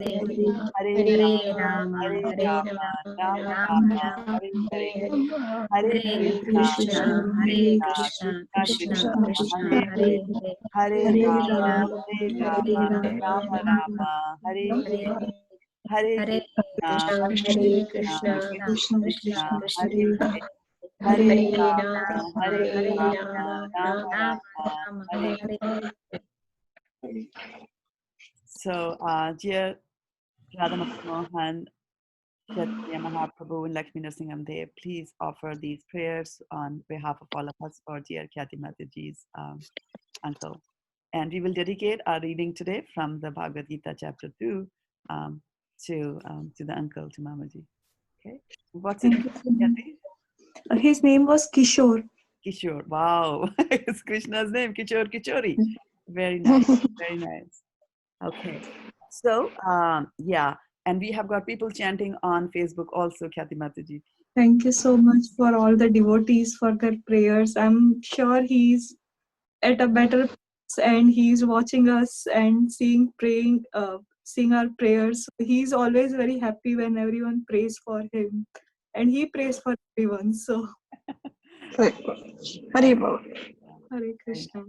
Hare Hare Rama, Rama, Hare Hare Rama, Rama, Rama Rama Rama, Rama, Hare Hare Hare, Hare, Hare Hare Krishna, Krishna, Hare Krishna, Krishna Krishna Krishna, Krishna, Hare Hare Hare, Hare, Hare Hare Rama, Rama, Hare Hare Rama, Rama, Rama Rama, Hare Hare Hare, Hare, Hare Hare Krishna, Krishna, Hare Krishna, Krishna Krishna Krishna, Krishna, Hare Hare, Hare Hare Rama, Rama, Hare Hare Rama, Rama, Rama Rama Rama, Rama, Hare. Hare. So, dear Radha Mohan, Chaitanya Mahaprabhu and Lakshmi Narasimham Dev, please offer these prayers on behalf of all of us for dear Khyati Mataji's uncle. And we will dedicate our reading today from the Bhagavad Gita chapter 2 to the uncle, to Mamaji. Okay. What's his name, Khyati? His name was Kishore. Kishore. Wow. It's Krishna's name, Kishore Kishori. Very nice. Very nice. Okay. So, yeah. And we have got people chanting on Facebook also, Khyati Mataji. Thank you so much for all the devotees for their prayers. I'm sure he's at a better place and he's watching us and seeing our prayers. He's always very happy when everyone prays for him, and he prays for everyone. So, Hare Bol. Hare Krishna.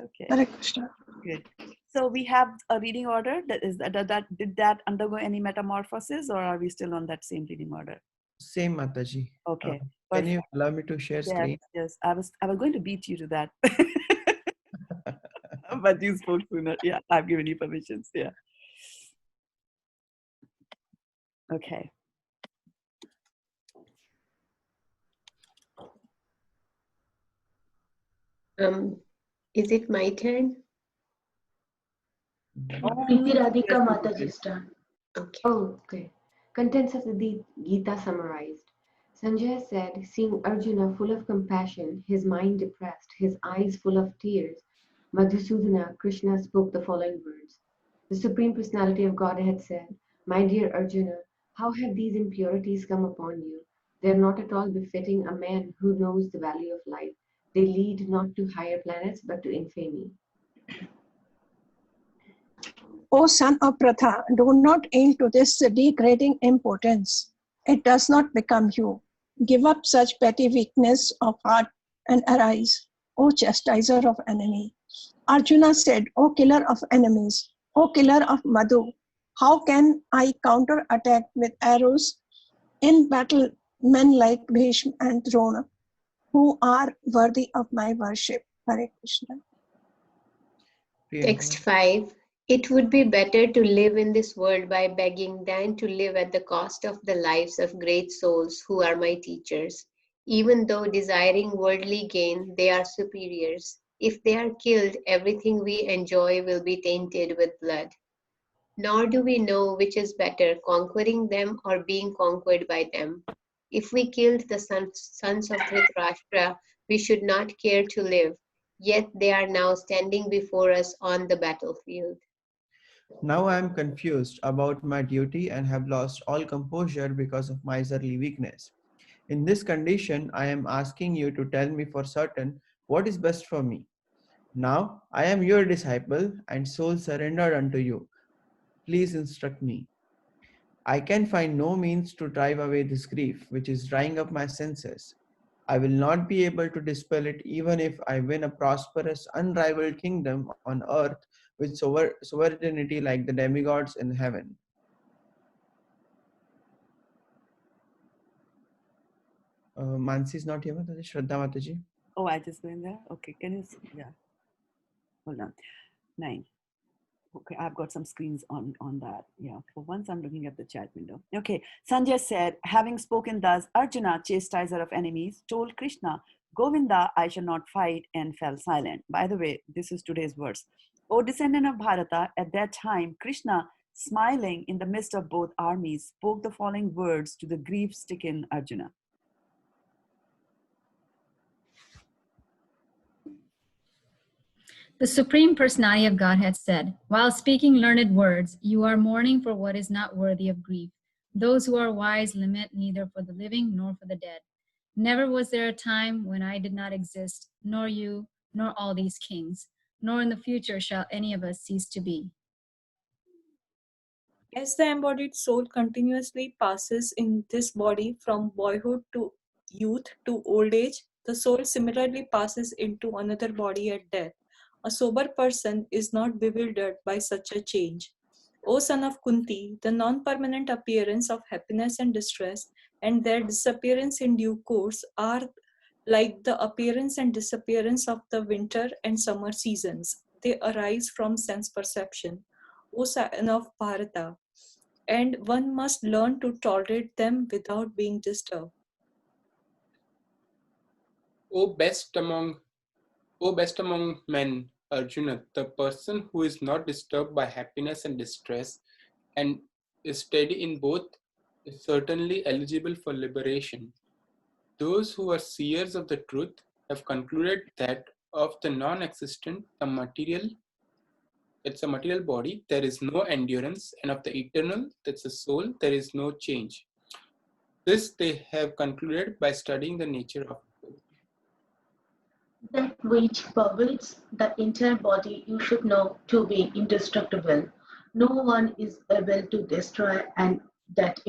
Okay. Hare Krishna. Good. So we have a reading order. Did that undergo any metamorphosis, or are we still on that same reading order? Same, Mataji. Okay. Can you allow me to share screen? Yes. I was going to beat you to that, but you spoke sooner. Yeah, I've given you permissions. Yeah. Okay. Is it my turn? Radhika Mataji start. Okay. Oh, okay. Contents of the Gita summarized. Sanjay said, seeing Arjuna full of compassion, his mind depressed, his eyes full of tears, Madhusudana, Krishna spoke the following words. The Supreme Personality of Godhead said, my dear Arjuna, how have these impurities come upon you? They are not at all befitting a man who knows the value of life. They lead not to higher planets but to infamy. O son of Pratha, do not aim to this degrading impotence. It does not become you. Give up such petty weakness of heart and arise, O chastiser of enemy. Arjuna said, O killer of enemies, O killer of Madhu, how can I counter-attack with arrows in battle men like Bhishma and Drona, who are worthy of my worship? Hare Krishna. Text 5. It would be better to live in this world by begging than to live at the cost of the lives of great souls who are my teachers. Even though desiring worldly gain, they are superiors. If they are killed, everything we enjoy will be tainted with blood. Nor do we know which is better, conquering them or being conquered by them. If we killed the sons of Dhritarashtra, we should not care to live. Yet they are now standing before us on the battlefield. Now I am confused about my duty and have lost all composure because of miserly weakness. In this condition, I am asking you to tell me for certain what is best for me. Now I am your disciple and soul surrendered unto you. Please instruct me. I can find no means to drive away this grief, which is drying up my senses. I will not be able to dispel it even if I win a prosperous, unrivaled kingdom on earth with sovereignty like the demigods in heaven. Mansi is not here, Mataji. Shraddha Mataji. Oh, I just went there. Okay, can you? Yeah. Hold on. 9. Okay, I've got some screens on that. Yeah, for once I'm looking at the chat window. Okay, Sanjay said, having spoken thus, Arjuna, chastiser of enemies, told Krishna, Govinda, I shall not fight, and fell silent. By the way, this is today's verse. O descendant of Bharata, at that time, Krishna, smiling in the midst of both armies, spoke the following words to the grief-stricken Arjuna. The Supreme Personality of Godhead said, while speaking learned words, you are mourning for what is not worthy of grief. Those who are wise lament neither for the living nor for the dead. Never was there a time when I did not exist, nor you, nor all these kings, nor in the future shall any of us cease to be. As the embodied soul continuously passes in this body from boyhood to youth to old age, the soul similarly passes into another body at death. A sober person is not bewildered by such a change. O son of Kunti, the non permanent appearance of happiness and distress and their disappearance in due course are like the appearance and disappearance of the winter and summer seasons. They arise from sense perception. O son of Bharata, and one must learn to tolerate them without being disturbed. O best among O best among men, Arjuna, the person who is not disturbed by happiness and distress and is steady in both is certainly eligible for liberation. Those who are seers of the truth have concluded that of the non-existent, it's a material body, there is no endurance, and of the eternal, that's the soul, there is no change. This they have concluded by studying the nature of both. That which pervades the entire body you should know to be indestructible. No one is able to destroy that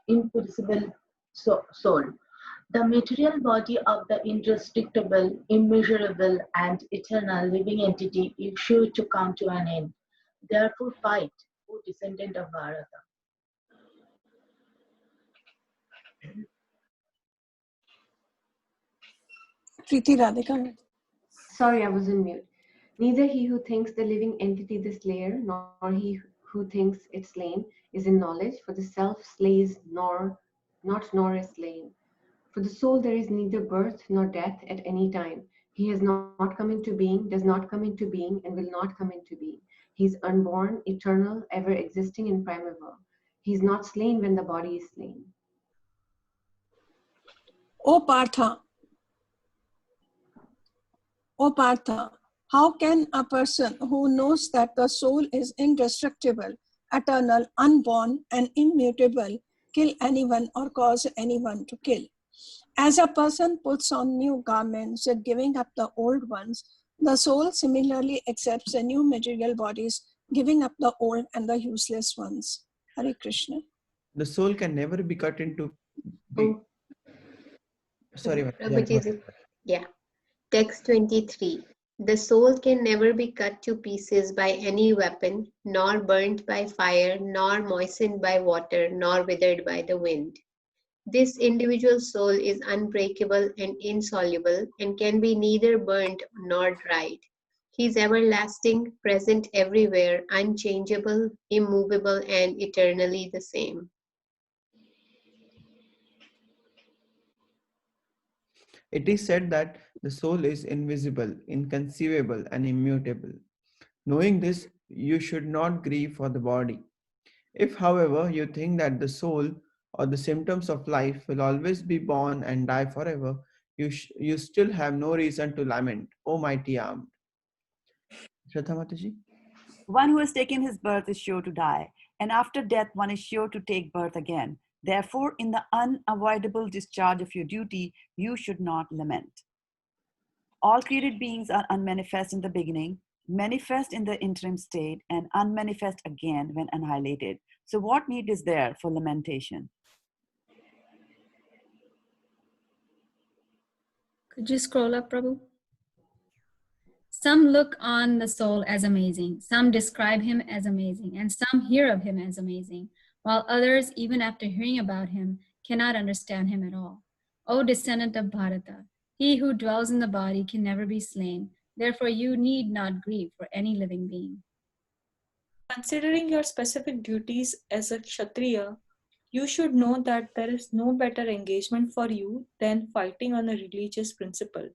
imperishable soul. The material body of the indestructible, immeasurable, and eternal living entity is sure to come to an end. Therefore fight, O descendant of Bharata. Preeti Radhika. Sorry, I was on mute. Neither he who thinks the living entity the slayer, nor he who thinks it slain, is in knowledge, for the self slays nor is slain. For the soul there is neither birth nor death at any time. He has not come into being, does not come into being, and will not come into being. He is unborn, eternal, ever existing and primeval. He is not slain when the body is slain. O Partha, O Partha, how can a person who knows that the soul is indestructible, eternal, unborn, and immutable kill anyone or cause anyone to kill? As a person puts on new garments, giving up the old ones, the soul similarly accepts the new material bodies, giving up the old and the useless ones. Hare Krishna. The soul can never be cut into. Sorry, Prabhuji, yeah. Text 23. The soul can never be cut to pieces by any weapon, nor burnt by fire, nor moistened by water, nor withered by the wind. This individual soul is unbreakable and insoluble and can be neither burnt nor dried. He is everlasting, present everywhere, unchangeable, immovable, and eternally the same. It is said that the soul is invisible, inconceivable, and immutable. Knowing this, you should not grieve for the body. If, however, you think that the soul or the symptoms of life will always be born and die forever, you still have no reason to lament, O mighty armed. Shraddha Mataji? One who has taken his birth is sure to die, and after death one is sure to take birth again. Therefore, in the unavoidable discharge of your duty, you should not lament. All created beings are unmanifest in the beginning, manifest in the interim state, and unmanifest again when annihilated. So what need is there for lamentation? Could you scroll up, Prabhu? Some look on the soul as amazing, some describe him as amazing, and some hear of him as amazing, while others, even after hearing about him, cannot understand him at all. O descendant of Bharata, he who dwells in the body can never be slain. Therefore, you need not grieve for any living being. Considering your specific duties as a Kshatriya, you should know that there is no better engagement for you than fighting on a religious principle,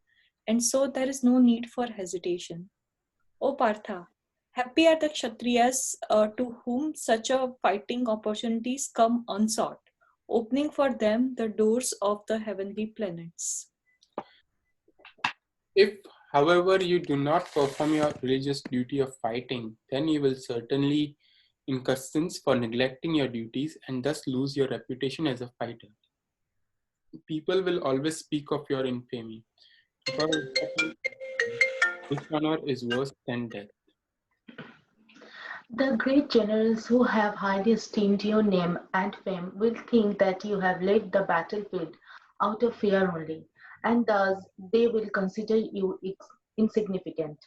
and so there is no need for hesitation. O Partha, happy are the Kshatriyas to whom such a fighting opportunities come unsought, opening for them the doors of the heavenly planets. If, however, you do not perform your religious duty of fighting, then you will certainly incur sins for neglecting your duties and thus lose your reputation as a fighter. People will always speak of your infamy. Dishonor is worse than death. The great generals who have highly esteemed your name and fame will think that you have left the battlefield out of fear only, and thus they will consider you insignificant.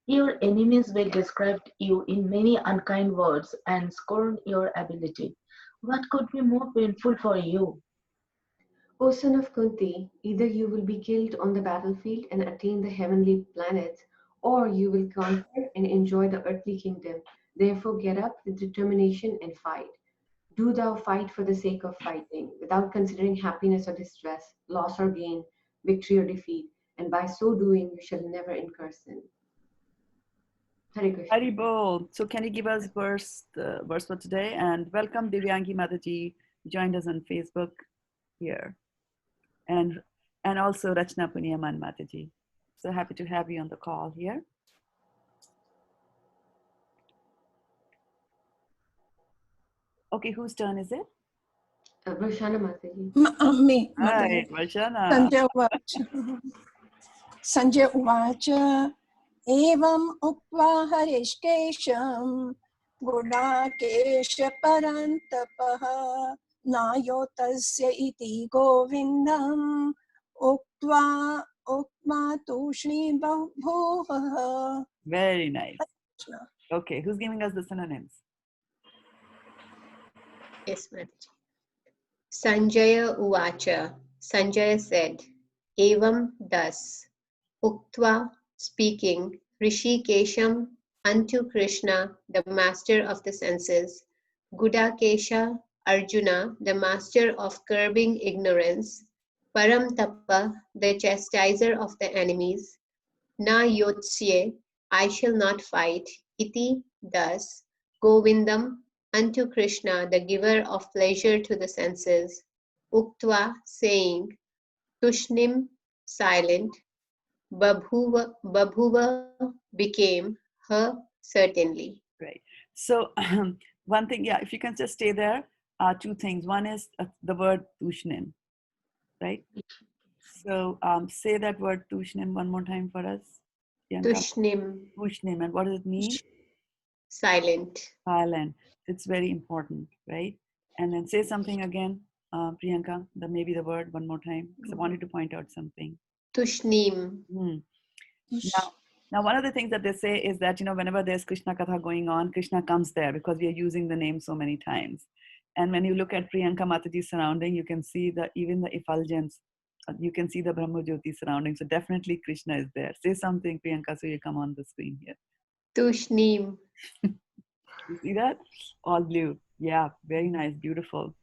Your enemies will describe you in many unkind words and scorn your ability. What could be more painful for you? O son of Kunti, either you will be killed on the battlefield and attain the heavenly planets, or you will conquer and enjoy the earthly kingdom. Therefore, get up with determination and fight. Do thou fight for the sake of fighting, without considering happiness or distress, loss or gain, victory or defeat, and by so doing you shall never incur sin. Hare Krishna. Hari Bol. So can you give us the verse for today? And welcome Divyangi Mataji, joined us on Facebook here. And also Rachna Punyaman Mataji. So happy to have you on the call here. Okay, whose turn is it? Varshana Mataji. Me, Hi, Mataji. Varshana. Sanjay Uvacha Evam Ukva Harishkesham Gudakesha Parantapaha Nayotasya iti Govindam Uktva Ukma Tushni Bhuvaha. Very nice. Okay, who's giving us the synonyms? Yes, Mataji. Sanjaya Uvacha. Sanjaya said, Evam thus, Uktva, speaking, Rishikesham, unto Krishna, the master of the senses, Gudakesha, Arjuna, the master of curbing ignorance, Paramtapa, the chastiser of the enemies, Na yotsye, I shall not fight, iti, thus, Govindam, unto Krishna, the giver of pleasure to the senses, Uktva, saying, Tushnim, silent, Babhuva became her certainly. Great. So one thing, yeah, if you can just stay there, two things. One is the word Tushnim, right? So say that word Tushnim one more time for us. Priyanka. Tushnim, Tushnim, and what does it mean? silent. Silent. It's very important, right? And then say something again, Priyanka, maybe the word one more time, because I wanted to point out something. Tushnim. Now, one of the things that they say is that, whenever there's Krishna Katha going on, Krishna comes there because we are using the name so many times. And when you look at Priyanka Mataji's surrounding, you can see even the effulgence, you can see the Brahma Jyoti surrounding. So definitely Krishna is there. Say something, Priyanka, so you come on the screen here. Tushnim. You see that? All blue. Yeah, very nice, beautiful.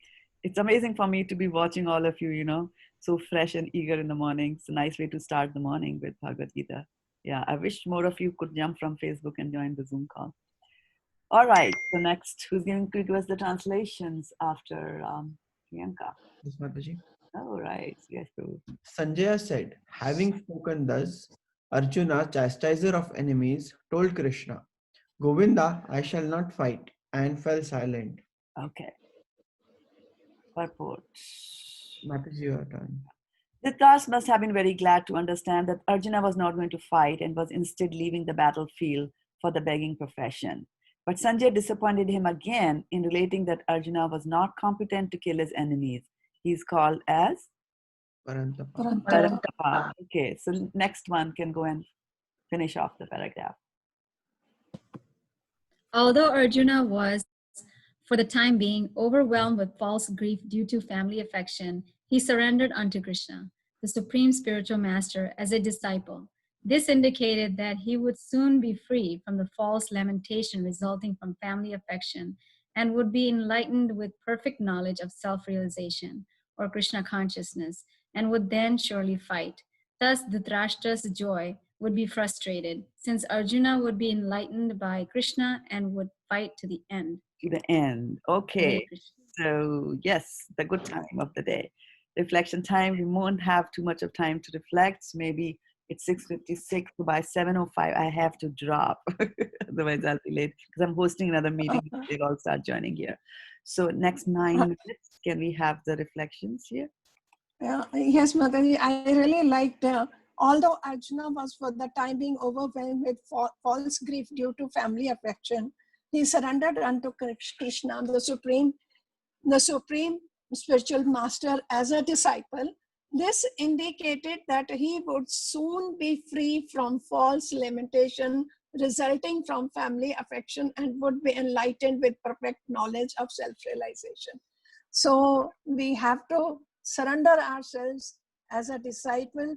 It's amazing for me to be watching all of you, so fresh and eager in the morning. It's a nice way to start the morning with Bhagavad Gita. Yeah, I wish more of you could jump from Facebook and join the Zoom call. All right, so next, who's going to give us the translations after Priyanka? Yes, Mataji. All right, yes. So. Sanjaya said, having spoken thus, Arjuna, chastiser of enemies, told Krishna, Govinda, I shall not fight, and fell silent. Okay. Purport. Mataji, your turn. Dhritarashtra must have been very glad to understand that Arjuna was not going to fight and was instead leaving the battlefield for the begging profession. But Sanjay disappointed him again in relating that Arjuna was not competent to kill his enemies. He's called as? Parantapa. Okay, so next one can go and finish off the paragraph. Although Arjuna was, for the time being, overwhelmed with false grief due to family affection, he surrendered unto Krishna, the supreme spiritual master, as a disciple. This indicated that he would soon be free from the false lamentation resulting from family affection and would be enlightened with perfect knowledge of self-realization or Krishna consciousness and would then surely fight. Thus, Dhritarashtra's joy would be frustrated since Arjuna would be enlightened by Krishna and would fight to the end. To the end. Okay. So yes, the good time of the day. Reflection time. We won't have too much of time to reflect. So maybe it's 6:56. So by 7:05, I have to drop. Otherwise, I'll be late because I'm hosting another meeting. They'll all start joining here. So next 9 minutes, can we have the reflections here? Yes, Mataji, I really liked, although Arjuna was for the time being overwhelmed with false grief due to family affection, He surrendered unto Krishna, the supreme spiritual master, as a disciple. This indicated that he would soon be free from false limitation resulting from family affection and would be enlightened with perfect knowledge of self-realization. So we have to surrender ourselves as a disciple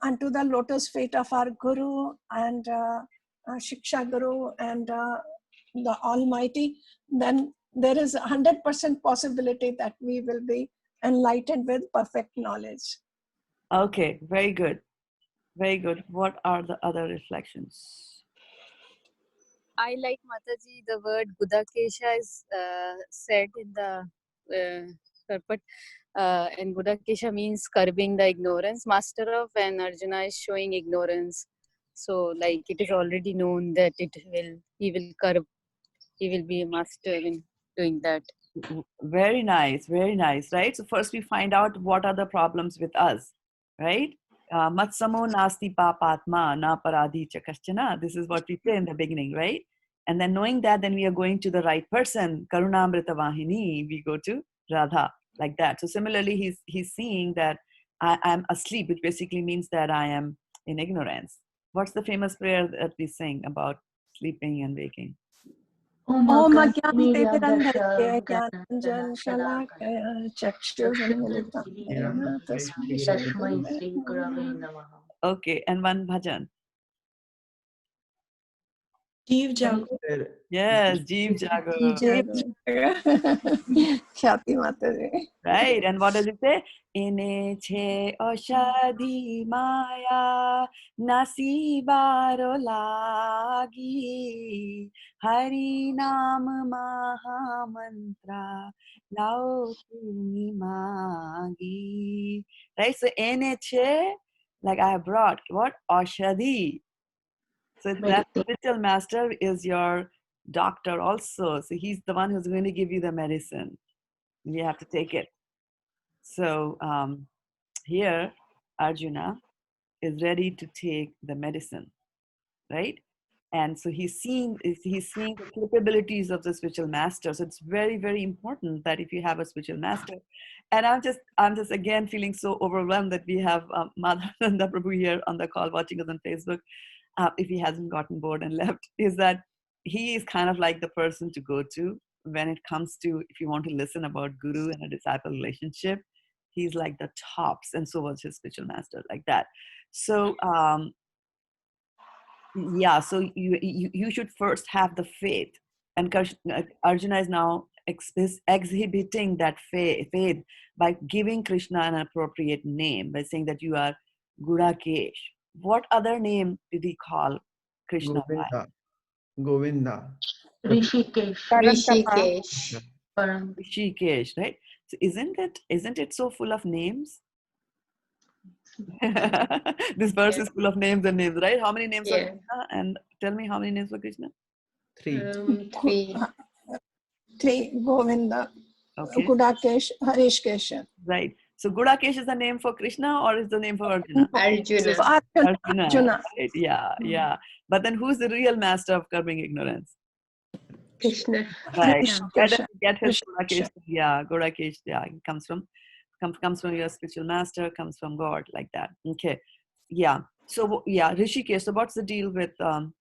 unto the lotus feet of our Guru and Shiksha Guru and the Almighty. Then there is 100% possibility that we will be enlightened with perfect knowledge. Okay, very good. Very good. What are the other reflections? I like Mataji, the word Budakesha is said in the purport. And Budakesha means curbing the ignorance. Master of, and Arjuna is showing ignorance. So like it is already known that he will curb, he will be a master in doing that. Very nice, right? So first we find out what are the problems with us, right? Matsamo nasti papatma na paradhi cha kaschana. This is what we say in the beginning, right? And then knowing that, then we are going to the right person. Karunamrita Vahini, we go to Radha, like that. So similarly, he's seeing that I'm asleep, which basically means that I am in ignorance. What's the famous prayer that we sing about sleeping and waking? Om Agyan Timirandhasya Gyananjan Shalakaya Chakshurunmilitam Yena Tasmai Tashmai Shri Shri Gurave Namaha. Okay, and one bhajan. Jeev Jago. Yes, Jeev Jago. Khyati Mataji. Right, and what does it say? Ine che oshadhi maya nasibaro lagi Hari Nam Maha Mantra Lao Tumi Magi. Right, so ine che, like I have brought, what? Oshadhi. So that spiritual master is your doctor also. So he's the one who's going to give you the medicine. You have to take it. So here, Arjuna is ready to take the medicine, right? And so he's seeing the capabilities of the spiritual master. So it's very, very important that if you have a spiritual master, and I'm just again feeling so overwhelmed that we have Madhananda Prabhu here on the call watching us on Facebook. If he hasn't gotten bored and left, is that he is kind of like the person to go to when it comes to, if you want to listen about guru and a disciple relationship. He's like the tops, and so was his spiritual master, like that. So yeah, so you should first have the faith, and Arjuna is now exhibiting that faith by giving Krishna an appropriate name, by saying that you are Gurakesh. What other name did he call Krishna by? Govinda. Rishikesh. Rishikesh. Rishikesh, right? So isn't it so full of names? This verse is full of names and names, right? How many names for Krishna? And tell me how many names for Krishna? 3. 3. Govinda, okay. Gudakesh, Harishkesh. Right. So Gudakesh is the name for Krishna or is the name for Arjuna? Arjuna. Arjuna. Right? Yeah. But then who's the real master of curbing ignorance? Krishna. Right. Where does he get his Gudakesh? Yeah, Gudakesh. Yeah, it comes from your spiritual master, comes from God, like that. Okay. Yeah. So yeah, Rishikesh. So what's the deal with Evam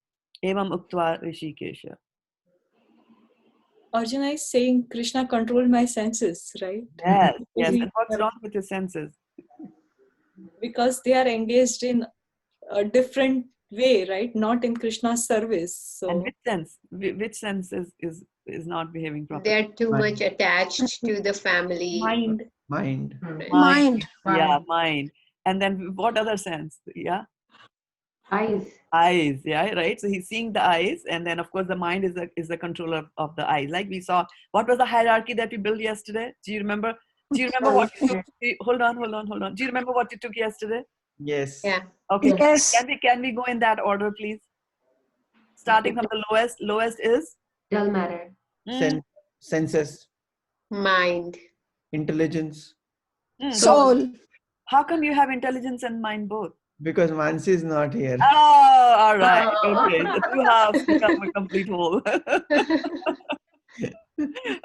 Uktva Rishikesha? Arjuna is saying Krishna controlled my senses, right? Yes. And what's wrong with his senses? Because they are engaged in a different way, right? Not in Krishna's service. So. And which sense is not behaving properly? They're too much attached to the family. Mind. Yeah, mind. And then what other sense? Yeah. Eyes, yeah, right. So he's seeing the eyes, and then of course the mind is the controller of the eyes. Like we saw, what was the hierarchy that we built yesterday? Do you remember what you took? Hold on. Do you remember what you took yesterday? Yes. Yeah. Okay. Yes. Can we go in that order, please? Starting from the lowest is Dull matter. Senses. Mind. Intelligence. Soul. How come you have intelligence and mind both? Because Mansi is not here. Oh, Oh, all right. Okay. The two halves become a complete whole.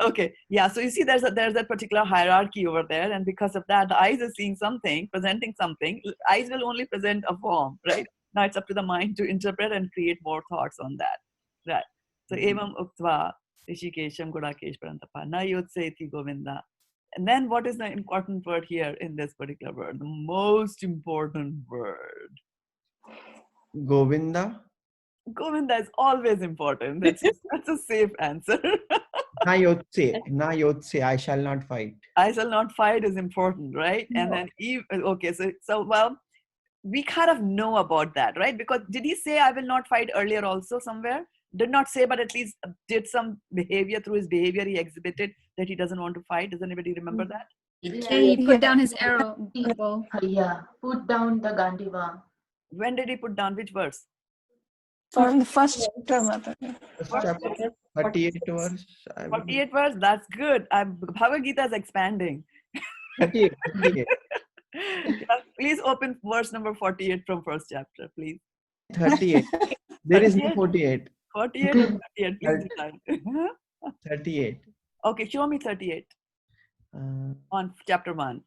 Okay. Yeah. So you see, there's that particular hierarchy over there, and because of that, the eyes are seeing something, presenting something. Eyes will only present a form, right? Now it's up to the mind to interpret and create more thoughts on that, right? So evam uktva rishikesham gudakesh parantapa na yotseti govinda. And then what is the important word here in this particular word? The most important word. Govinda. Govinda is always important. That's a safe answer. Na yotse, I shall not fight. I shall not fight is important, right? And then okay, so well, we kind of know about that, right? Because did he say I will not fight earlier also somewhere? Did not say, but at least did some behavior through his behavior he exhibited that he doesn't want to fight. Does anybody remember that? Yeah, he put down his arrow bow. Yeah, put down the Gandiva. When did he put down which verse? From the first chapter, Mataji. First chapter, 38 verse. 48 verse, that's good. Bhagavad Gita is expanding. 38. Yeah, please open verse number 48 from first chapter, please. 38. There is no 48. 48 or 38, please decide. 38. Okay, show me 38 on chapter 1.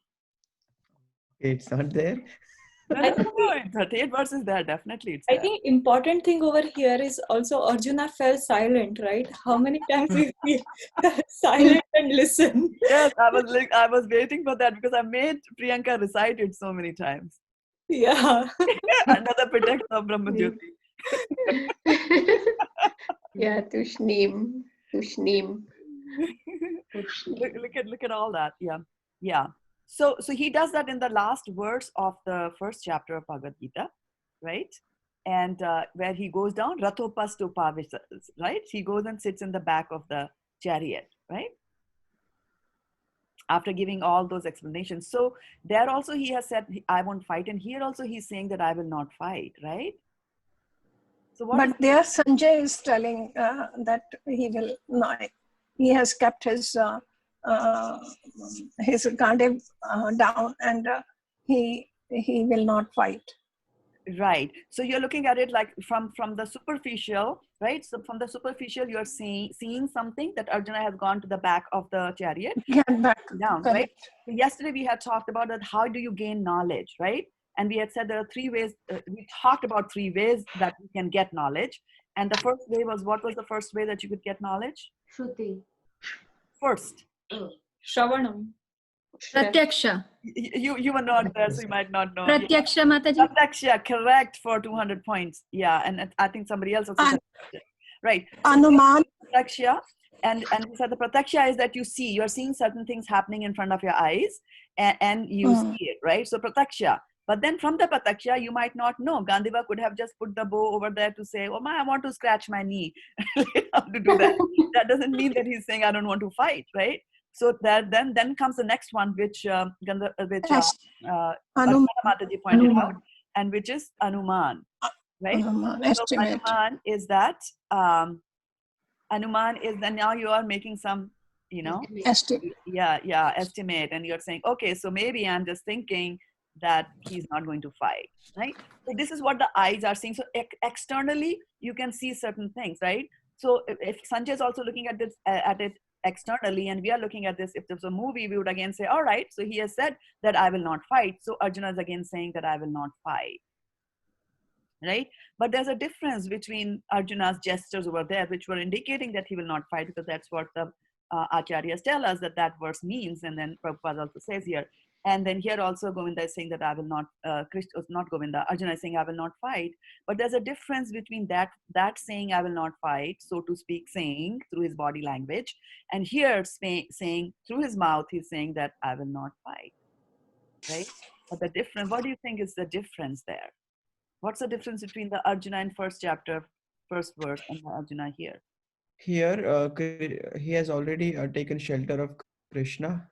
It's not there. No, 38 verses there, definitely it's I there. think important thing over here is also Arjuna fell silent, right? How many times we feel silent and listen? Yes, I was waiting for that because I made Priyanka recite it so many times. Yeah. Another pretext of Brahma Jyoti. Yeah, Tushnim. Look at all that. Yeah. So he does that in the last verse of the first chapter of Bhagavad Gita, right? And where he goes down, Rathopasto Pavisas, right? He goes and sits in the back of the chariot, right? After giving all those explanations. So there also he has said, I won't fight. And here also he's saying that I will not fight, right? So But there Sanjay is telling that he will not. He has kept his Gandiv down, and he will not fight. Right. So you're looking at it like from the superficial, right? So from the superficial, you're seeing something that Arjuna has gone to the back of the chariot. Get back Down, correct. right? So yesterday we had talked about that. How do you gain knowledge, right? And we had said there are 3 ways. We talked about 3 ways that you can get knowledge. And the first way was, what was the first way that you could get knowledge? Shruti. First. Shravanam. Pratyaksha. You were not there, so you might not know. Pratyaksha, Mataji. Pratyaksha, correct, for 200 points. Yeah, and I think somebody else also said that. Right. Anuman. Pratyaksha, and he said the pratyaksha is that you're seeing certain things happening in front of your eyes, and you see it, right? So pratyaksha. But then from the pratyaksha, you might not know. Gandiva could have just put the bow over there to say, oh, I want to scratch my knee. How to do that? That doesn't mean that he's saying, I don't want to fight, right? So that then comes the next one, which Mataji pointed out, and which is Anuman, right? So Anuman is that, Anuman is that now you are making some, estimate, and you're saying, okay, so maybe I'm just thinking that he's not going to fight, right? So this is what the eyes are seeing. So externally, you can see certain things, right? So if Sanjay is also looking at this, at it externally, and we are looking at this, if there's a movie, we would again say, all right, so he has said that I will not fight. So Arjuna is again saying that I will not fight, right? But there's a difference between Arjuna's gestures over there, which were indicating that he will not fight, because that's what the acharyas tell us that verse means. And then Prabhupada also says here. And then here also Govinda is saying that I will not, not Govinda, Arjuna is saying I will not fight. But there's a difference between that saying I will not fight, so to speak, saying through his body language, and here saying through his mouth, he's saying that I will not fight, right? But the difference, what do you think is the difference there? What's the difference between the Arjuna in first chapter, first verse, and the Arjuna here? Here, he has already taken shelter of Krishna.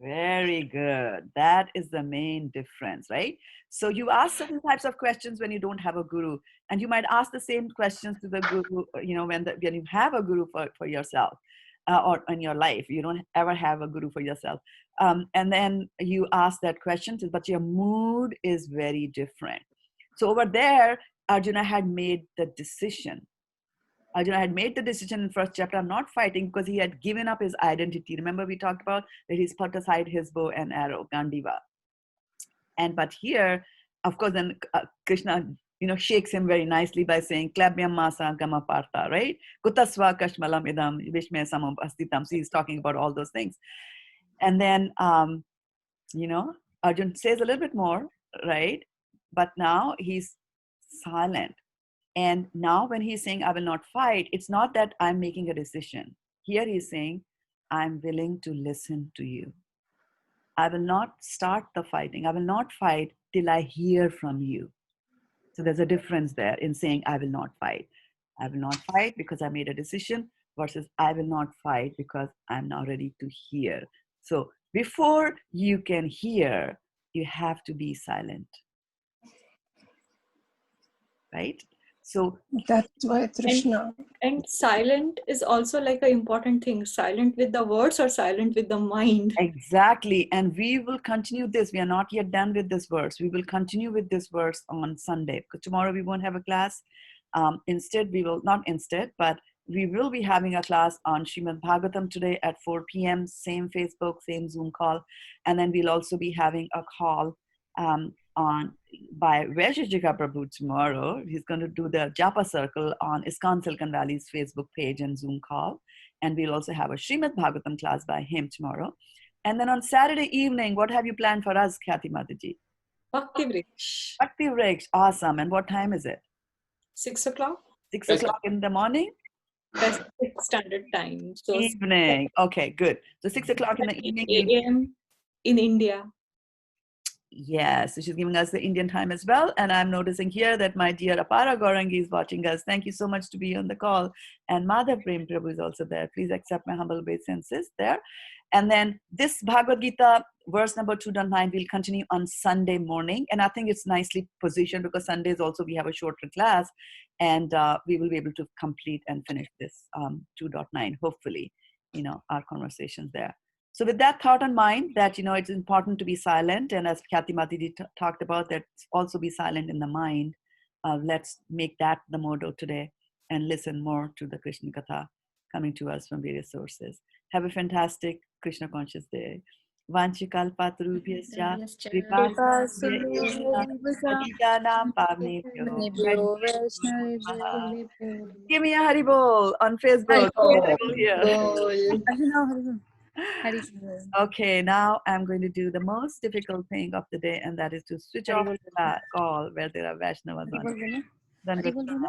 Very good. That is the main difference, right? So you ask certain types of questions when you don't have a guru, and you might ask the same questions to the guru, when you have a guru for yourself, or in your life. You don't ever have a guru for yourself. And then you ask that question, but your mood is very different. So over there, Arjuna had made the decision. Arjuna had made the decision in first chapter, I'm not fighting, because he had given up his identity. Remember we talked about that he's put aside his bow and arrow, Gandiva. But here, of course, then Krishna, shakes him very nicely by saying, Klabhyam masa gama parta, right? Kutasva kashmalam idam vishme samam astitam. So he's talking about all those things. And then, Arjun says a little bit more, right? But now he's silent. And now when he's saying, I will not fight, it's not that I'm making a decision. Here he's saying, I'm willing to listen to you. I will not start the fighting. I will not fight till I hear from you. So there's a difference there in saying, I will not fight. I will not fight because I made a decision versus I will not fight because I'm now ready to hear. So before you can hear, you have to be silent. Right? So That's why Krishna. And silent is also like an important thing. Silent with the words or silent with the mind. Exactly. And we will continue this. We are not yet done with this verse. We will continue with this verse on Sunday, because tomorrow we won't have a class. Instead, we will be having a class on Srimad Bhagavatam today at 4 p.m. Same Facebook, same Zoom call. And then we'll also be having a call by Vaisheshika Prabhu tomorrow. He's going to do the Japa Circle on ISKCON Silicon Valley's Facebook page and Zoom call. And we'll also have a Srimad Bhagavatam class by him tomorrow. And then on Saturday evening, what have you planned for us, Khyati Mataji? Bhakti Vriksha. Bhakti Vriksha, awesome. And what time is it? 6 o'clock. 6 o'clock in the morning? Pacific Standard Time. So Evening. Okay, good. So 6 o'clock in the evening. 8 a.m. in India. Yes, so she's giving us the Indian time as well. And I'm noticing here that my dear Apara Gaurangi is watching us. Thank you so much to be on the call. And Madhav Prem Prabhu is also there. Please accept my humble obeisances there. And then this Bhagavad Gita, verse number 2.9, will continue on Sunday morning. And I think it's nicely positioned because Sundays also we have a shorter class. And we will be able to complete and finish this 2.9, hopefully, our conversations there. So with that thought in mind that, it's important to be silent. And as Khyati Mataji talked about, that also be silent in the mind. Let's make that the motto today and listen more to the Krishna Katha coming to us from various sources. Have a fantastic Krishna conscious day. Vanchikalpatarubhyascha kripasinubhyo pavnebhyo. Give me a Haribol on Facebook. Haribol here. Okay, now I'm going to do the most difficult thing of the day, and that is to switch off the call where there are Vaishnavas on. Haribol, Arjuna.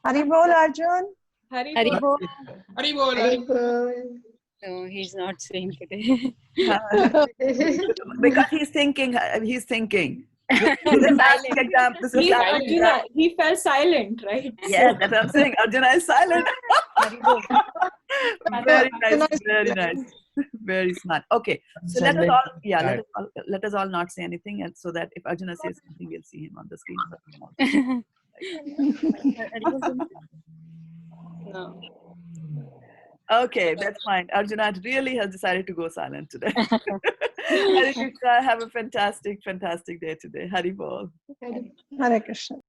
Haribol, Arjun. Haribol. No, he's not saying today. Because he's thinking. He fell silent, right? Yes, that's what I'm saying. Arjuna is silent. Very nice, very nice. Very smart. Okay, so let us all not say anything, and so that if Arjuna says something, we'll see him on the screen. No. Okay, that's fine. Arjuna really has decided to go silent today. Hare Krishna, have a fantastic, fantastic day today. Hari Bol. Hare Krishna.